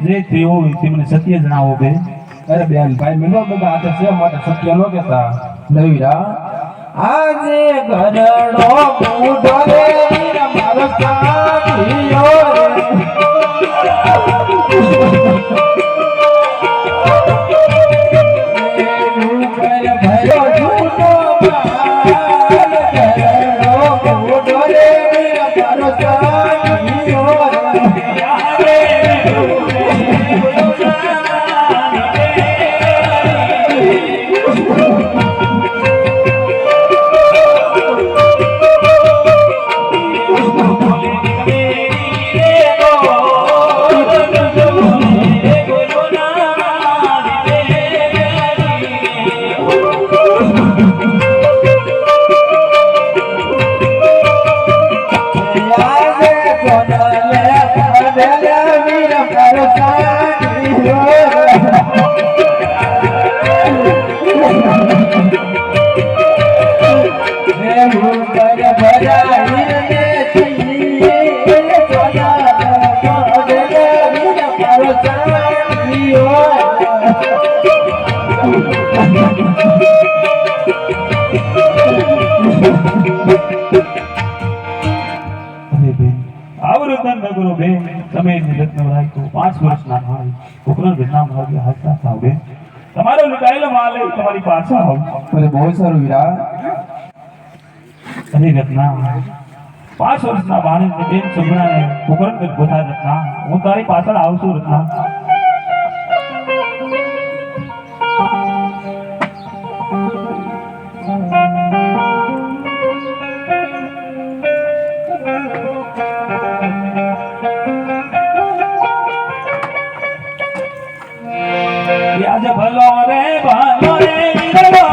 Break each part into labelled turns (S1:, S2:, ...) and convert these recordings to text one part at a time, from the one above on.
S1: જે તેઓ તેમને સત્ય જણાવો બે.
S2: અરે બેન ભાઈ મેનો બધા હાથે છે માટે સત્ય નો કહેતા લવીરા આજે ઘરડો બુઢો રે મારો સાથીયો
S1: તમારો લૂંટાયેલો માલ તમારી પાસે આવ.
S2: અરે બહુ સારું વીરા.
S1: અરે રત્ના 5 વર્ષના બાળકને બેન છોકરાને પોકરણ કરી બોધા રત્ના હું તારી પાછળ આવું છું રત્ના. આજે ભલો રે ભલો રે વીરડો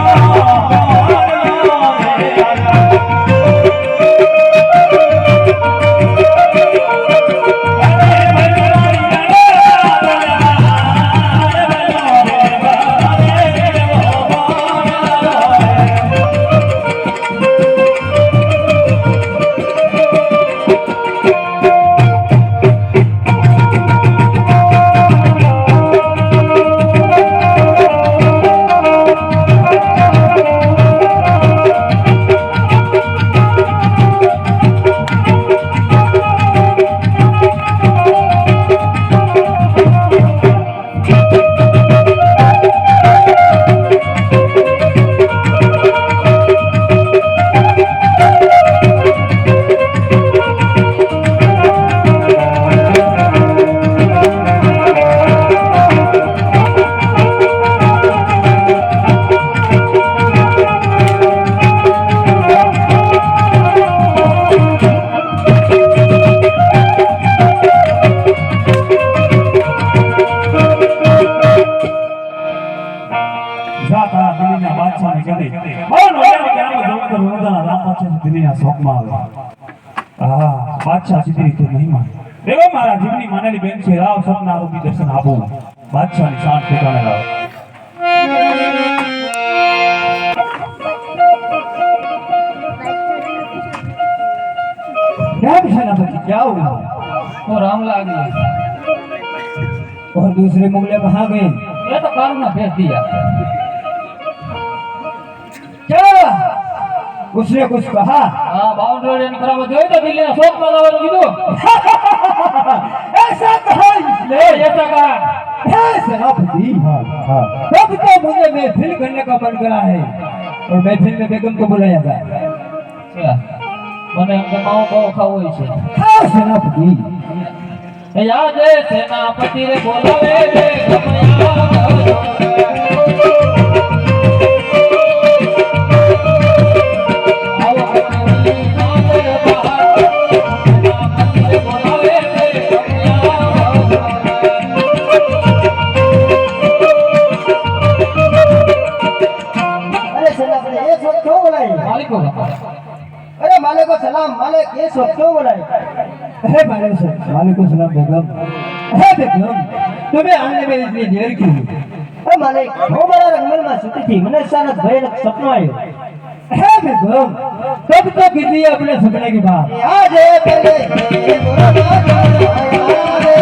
S1: बादशाह सीधी रीते नहीं माने. देखो मारा जीवनी मानेली बेन छे राव सपना आरोपी दर्शन आपो बादशाह ની શાન ઠેકાણે લાવો. क्या सेनापति क्या हुआ?
S3: तो राम लागी
S1: और दूसरे मुगले कहाँ गए?
S3: ये तो काल में भेज दिया.
S1: क्या उसने कुछ कहा?
S3: हाँ बाउंड्री करावा जो तो दिल्ली ने शोक में लावा कीधु.
S1: ऐसा कहा इसने?
S3: ऐसा कहा
S2: सेनापति
S1: हाँ हाँ
S2: तब तो मुझे महफिल करने का मन करा है और महफिल में बेगम को बुलाया जाए
S3: છે. મને એમ કે માવો બાવો ખાવો હોય છે.
S2: हाँ सेनापति
S3: એ યાદ હે સેનાપતિ રે બોલાવે રે ગમયા આવો કમની નાદર બહાર સેનાપતિ રે બોલાવે રે
S4: अरे सेनापति ये सब क्यों बोलाई?
S3: માલિકો
S4: अरे मालिक को सलाम मालिक ये सब क्यों बोलाई?
S2: अरे वालेकुम सलाम बेगम अरे बेगम तुम्हें आने में इतनी देर क्यों
S4: अरे मालिक હું મારા રંગમહેલ માં સૂતી थी મને अचानक भयानक सपना आयो
S2: है बेगम तब तो कीजिए अपने सपने की बात
S4: आज है पहले ये बुरा बात आया रे